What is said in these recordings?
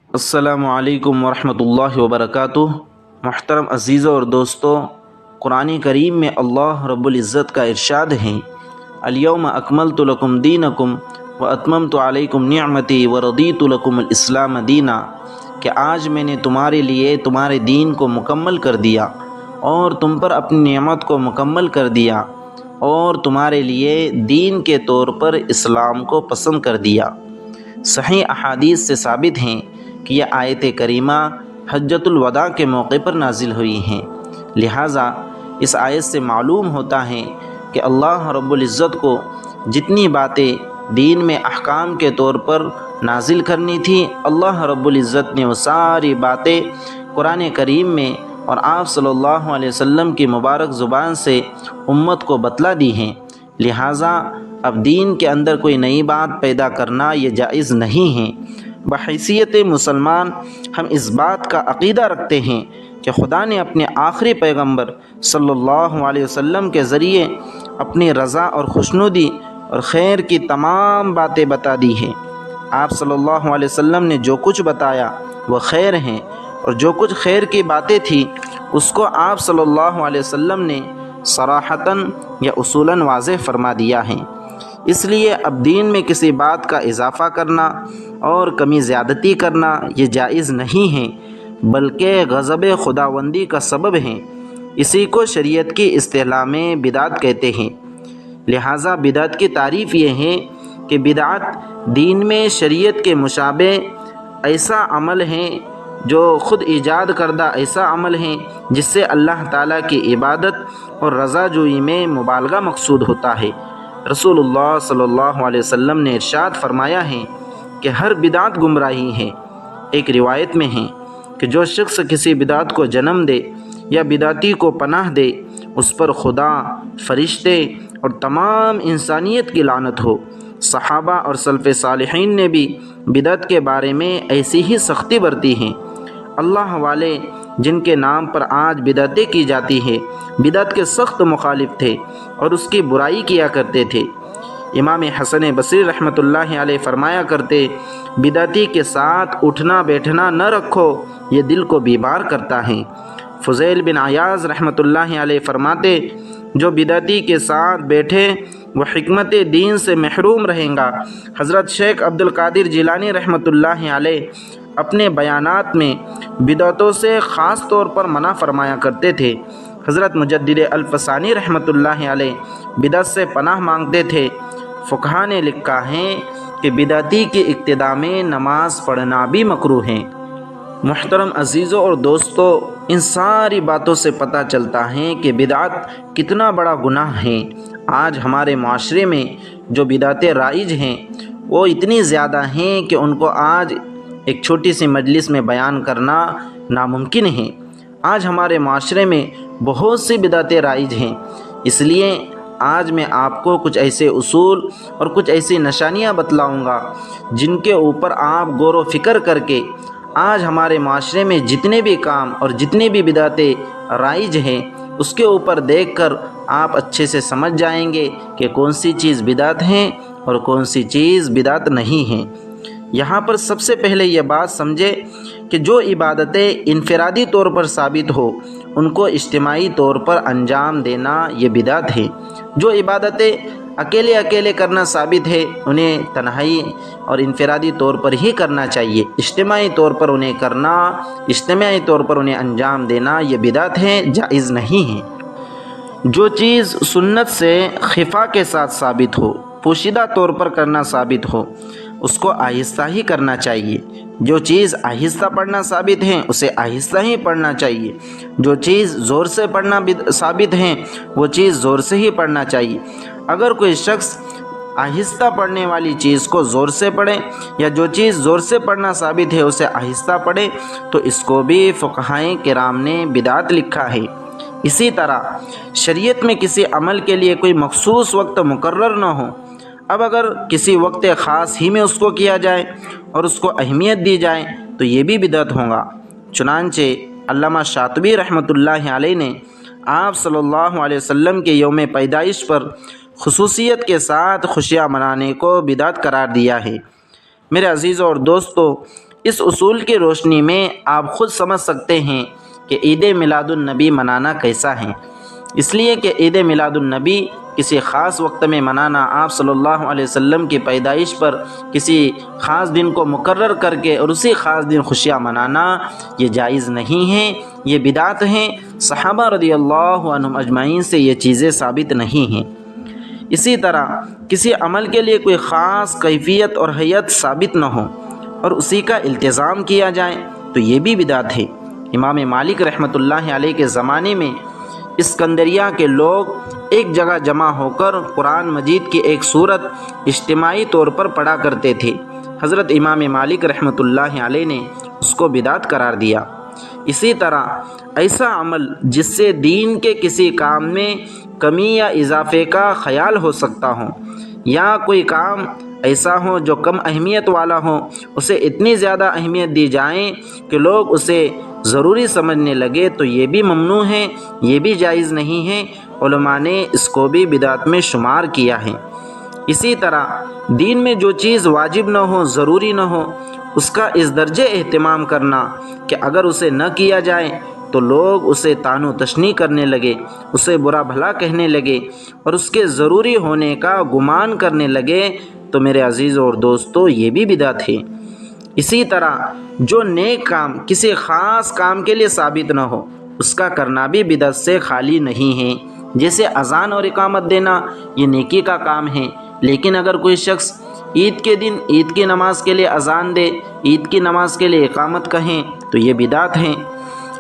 السلام علیکم ورحمۃ اللہ وبرکاتہ۔ محترم عزیزوں اور دوستوں، قرآن کریم میں اللہ رب العزت کا ارشاد ہے، الیوم اکملت لکم دینکم واتممت علیکم نعمتی ورضیت لکم الاسلام دینا، کہ آج میں نے تمہارے لیے تمہارے دین کو مکمل کر دیا اور تم پر اپنی نعمت کو مکمل کر دیا اور تمہارے لیے دین کے طور پر اسلام کو پسند کر دیا۔ صحیح احادیث سے ثابت ہیں کہ یہ آیت کریمہ حجۃ الوداع کے موقع پر نازل ہوئی ہیں، لہٰذا اس آیت سے معلوم ہوتا ہے کہ اللہ رب العزت کو جتنی باتیں دین میں احکام کے طور پر نازل کرنی تھی، اللہ رب العزت نے وہ ساری باتیں قرآن کریم میں اور آپ صلی اللہ علیہ وسلم کی مبارک زبان سے امت کو بتلا دی ہیں۔ لہٰذا اب دین کے اندر کوئی نئی بات پیدا کرنا یہ جائز نہیں ہے۔ بحیثیت مسلمان ہم اس بات کا عقیدہ رکھتے ہیں کہ خدا نے اپنے آخری پیغمبر صلی اللہ علیہ وسلم کے ذریعے اپنی رضا اور خوشنودی اور خیر کی تمام باتیں بتا دی ہیں۔ آپ صلی اللہ علیہ وسلم نے جو کچھ بتایا وہ خیر ہیں، اور جو کچھ خیر کی باتیں تھیں اس کو آپ صلی اللہ علیہ وسلم نے صراحتاً یا اصولاً واضح فرما دیا ہے۔ اس لیے اب دین میں کسی بات کا اضافہ کرنا اور کمی زیادتی کرنا یہ جائز نہیں ہے، بلکہ غضب خداوندی کا سبب ہے۔ اسی کو شریعت کی اصطلاح میں بدعت کہتے ہیں۔ لہٰذا بدعت کی تعریف یہ ہے کہ بدعت دین میں شریعت کے مشابہ ایسا عمل ہے جو خود ایجاد کردہ ایسا عمل ہے جس سے اللہ تعالیٰ کی عبادت اور رضا جوئی میں مبالغہ مقصود ہوتا ہے۔ رسول اللہ صلی اللہ علیہ وسلم نے ارشاد فرمایا ہے کہ ہر بدعت گمراہی ہے۔ ایک روایت میں ہے کہ جو شخص کسی بدعت کو جنم دے یا بدعتی کو پناہ دے، اس پر خدا، فرشتے اور تمام انسانیت کی لعنت ہو۔ صحابہ اور سلف صالحین نے بھی بدعت کے بارے میں ایسی ہی سختی برتی ہیں۔ اللہ والے جن کے نام پر آج بدعتیں کی جاتی ہیں، بدعت کے سخت مخالف تھے اور اس کی برائی کیا کرتے تھے۔ امام حسن بصری رحمۃ اللہ علیہ فرمایا کرتے، بدعتی کے ساتھ اٹھنا بیٹھنا نہ رکھو، یہ دل کو بیمار کرتا ہے۔ فضیل بن عیاض رحمۃ اللہ علیہ فرماتے، جو بدعتی کے ساتھ بیٹھے وہ حکمت دین سے محروم رہیں گا۔ حضرت شیخ عبد القادر جیلانی رحمۃ اللہ علیہ اپنے بیانات میں بدعتوں سے خاص طور پر منع فرمایا کرتے تھے۔ حضرت مجدد الفسانی رحمۃ اللہ علیہ بدعت سے پناہ مانگتے تھے۔ فقہا نے لکھا ہے کہ بدعتی کی ابتدا میں نماز پڑھنا بھی مکروہ ہے۔ محترم عزیزوں اور دوستو، ان ساری باتوں سے پتہ چلتا ہے کہ بدعت کتنا بڑا گناہ ہے۔ آج ہمارے معاشرے میں جو بدعتیں رائج ہیں وہ اتنی زیادہ ہیں کہ ان کو آج ایک چھوٹی سی مجلس میں بیان کرنا ناممکن ہے۔ آج ہمارے معاشرے میں بہت سی بدعتیں رائج ہیں، اس لیے آج میں آپ کو کچھ ایسے اصول اور کچھ ایسی نشانیاں بتلاؤں گا جن کے اوپر آپ غور و فکر کر کے آج ہمارے معاشرے میں جتنے بھی کام اور جتنے بھی بدعتیں رائج ہیں اس کے اوپر دیکھ کر آپ اچھے سے سمجھ جائیں گے کہ کون سی چیز بدعت ہیں اور کون سی چیز بدعت نہیں ہیں۔ یہاں پر سب سے پہلے یہ بات سمجھے کہ جو عبادتیں انفرادی طور پر ثابت ہو ان کو اجتماعی طور پر انجام دینا یہ بدعت ہے۔ جو عبادتیں اکیلے اکیلے کرنا ثابت ہے انہیں تنہائی اور انفرادی طور پر ہی کرنا چاہیے۔ اجتماعی طور پر انہیں کرنا، اجتماعی طور پر انہیں انجام دینا یہ بدعت ہے، جائز نہیں ہے۔ جو چیز سنت سے خفا کے ساتھ ثابت ہو، پوشیدہ طور پر کرنا ثابت ہو، اس کو آہستہ ہی کرنا چاہیے۔ جو چیز آہستہ پڑھنا ثابت ہے اسے آہستہ ہی پڑھنا چاہیے۔ جو چیز زور سے پڑھنا ثابت ہے وہ چیز زور سے ہی پڑھنا چاہیے۔ اگر کوئی شخص آہستہ پڑھنے والی چیز کو زور سے پڑھے یا جو چیز زور سے پڑھنا ثابت ہے اسے آہستہ پڑھے تو اس کو بھی فقہائے کرام نے بدعت لکھا ہے۔ اسی طرح شریعت میں کسی عمل کے لیے کوئی مخصوص وقت مقرر نہ ہو، اب اگر کسی وقت خاص ہی میں اس کو کیا جائے اور اس کو اہمیت دی جائے تو یہ بھی بدعت ہوگا۔ چنانچہ علامہ شاطبی رحمۃ اللہ علیہ نے آپ صلی اللہ علیہ وسلم کے یوم پیدائش پر خصوصیت کے ساتھ خوشیاں منانے کو بدعت قرار دیا ہے۔ میرے عزیزوں اور دوستو، اس اصول کی روشنی میں آپ خود سمجھ سکتے ہیں کہ عید میلاد النبی منانا کیسا ہے۔ اس لیے کہ عید میلاد النبی کسی خاص وقت میں منانا، آپ صلی اللہ علیہ وسلم کی پیدائش پر کسی خاص دن کو مقرر کر کے اور اسی خاص دن خوشیاں منانا، یہ جائز نہیں ہے، یہ بدعت ہیں۔ صحابہ رضی اللہ عنہم اجمعین سے یہ چیزیں ثابت نہیں ہیں۔ اسی طرح کسی عمل کے لیے کوئی خاص کیفیت اور حیت ثابت نہ ہو اور اسی کا التزام کیا جائے تو یہ بھی بدعت ہے۔ امام مالک رحمۃ اللہ علیہ کے زمانے میں اسکندریہ کے لوگ ایک جگہ جمع ہو کر قرآن مجید کی ایک سورت اجتماعی طور پر پڑھا کرتے تھے۔ حضرت امام مالک رحمۃ اللہ علیہ نے اس کو بدعت قرار دیا۔ اسی طرح ایسا عمل جس سے دین کے کسی کام میں کمی یا اضافے کا خیال ہو سکتا ہو، یا کوئی کام ایسا ہو جو کم اہمیت والا ہو، اسے اتنی زیادہ اہمیت دی جائیں کہ لوگ اسے ضروری سمجھنے لگے تو یہ بھی ممنوع ہے، یہ بھی جائز نہیں ہے۔ علماء نے اس کو بھی بدعت میں شمار کیا ہے۔ اسی طرح دین میں جو چیز واجب نہ ہو، ضروری نہ ہو، اس کا اس درجے اہتمام کرنا کہ اگر اسے نہ کیا جائے تو لوگ اسے طعن و تشنیع کرنے لگے، اسے برا بھلا کہنے لگے اور اس کے ضروری ہونے کا گمان کرنے لگے، تو میرے عزیزوں اور دوستو یہ بھی بدعت ہے۔ اسی طرح جو نیک کام کسی خاص کام کے لیے ثابت نہ ہو، اس کا کرنا بھی بدعت سے خالی نہیں ہے۔ جیسے اذان اور اقامت دینا، یہ نیکی کا کام ہے، لیکن اگر کوئی شخص عید کے دن عید کی نماز کے لیے اذان دے، عید کی نماز کے لیے اقامت کہیں تو یہ بدعت ہیں۔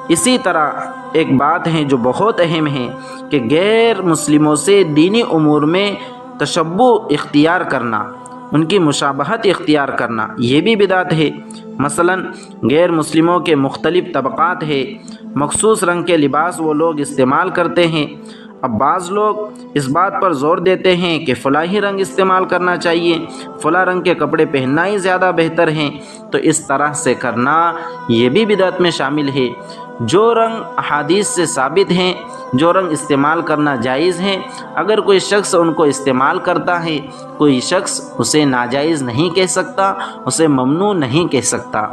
اسی طرح ایک بات ہے جو بہت اہم ہے کہ غیر مسلموں سے دینی امور میں تشبہ اختیار کرنا، ان کی مشابہت اختیار کرنا، یہ بھی بدعت ہے۔ مثلا غیر مسلموں کے مختلف طبقات ہیں، مخصوص رنگ کے لباس وہ لوگ استعمال کرتے ہیں۔ اب بعض لوگ اس بات پر زور دیتے ہیں کہ فلاں ہی رنگ استعمال کرنا چاہیے، فلاں رنگ کے کپڑے پہننا ہی زیادہ بہتر ہیں، تو اس طرح سے کرنا یہ بھی بدعت میں شامل ہے۔ جو رنگ احادیث سے ثابت ہیں، جو رنگ استعمال کرنا جائز ہیں، اگر کوئی شخص ان کو استعمال کرتا ہے، کوئی شخص اسے ناجائز نہیں کہہ سکتا، اسے ممنوع نہیں کہہ سکتا۔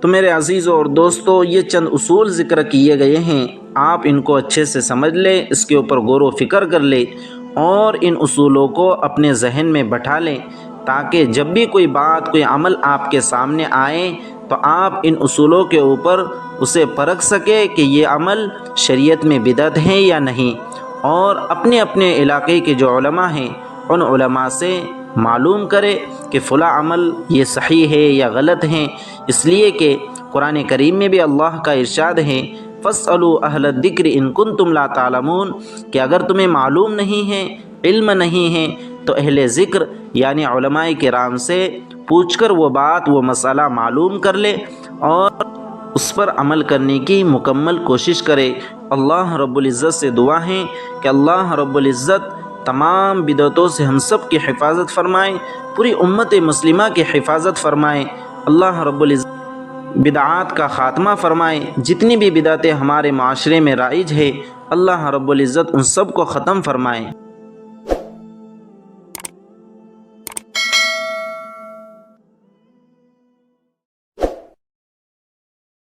تو میرے عزیزوں اور دوستو، یہ چند اصول ذکر کیے گئے ہیں، آپ ان کو اچھے سے سمجھ لیں، اس کے اوپر غور و فکر کر لیں اور ان اصولوں کو اپنے ذہن میں بٹھا لیں، تاکہ جب بھی کوئی بات، کوئی عمل آپ کے سامنے آئے تو آپ ان اصولوں کے اوپر اسے پرکھ سکیں کہ یہ عمل شریعت میں بدعت ہے یا نہیں، اور اپنے اپنے علاقے کے جو علماء ہیں ان علماء سے معلوم کرے کہ فلاں عمل یہ صحیح ہے یا غلط ہے۔ اس لیے کہ قرآن کریم میں بھی اللہ کا ارشاد ہے، فَاسْأَلُوا أَهْلَ الذِّكْرِ إِن كُنتُمْ لَا تَعْلَمُونَ، کہ اگر تمہیں معلوم نہیں ہے، علم نہیں ہے، تو اہل ذکر یعنی علماء کرام سے پوچھ کر وہ بات، وہ مسئلہ معلوم کر لے اور اس پر عمل کرنے کی مکمل کوشش کرے۔ اللہ رب العزت سے دعا ہے کہ اللہ رب العزت تمام بدعتوں سے ہم سب کی حفاظت فرمائے، پوری امت مسلمہ کی حفاظت فرمائے۔ اللہ رب العزت بدعات کا خاتمہ فرمائے، جتنی بھی بدعتیں ہمارے معاشرے میں رائج ہے، اللہ رب العزت ان سب کو ختم فرمائے۔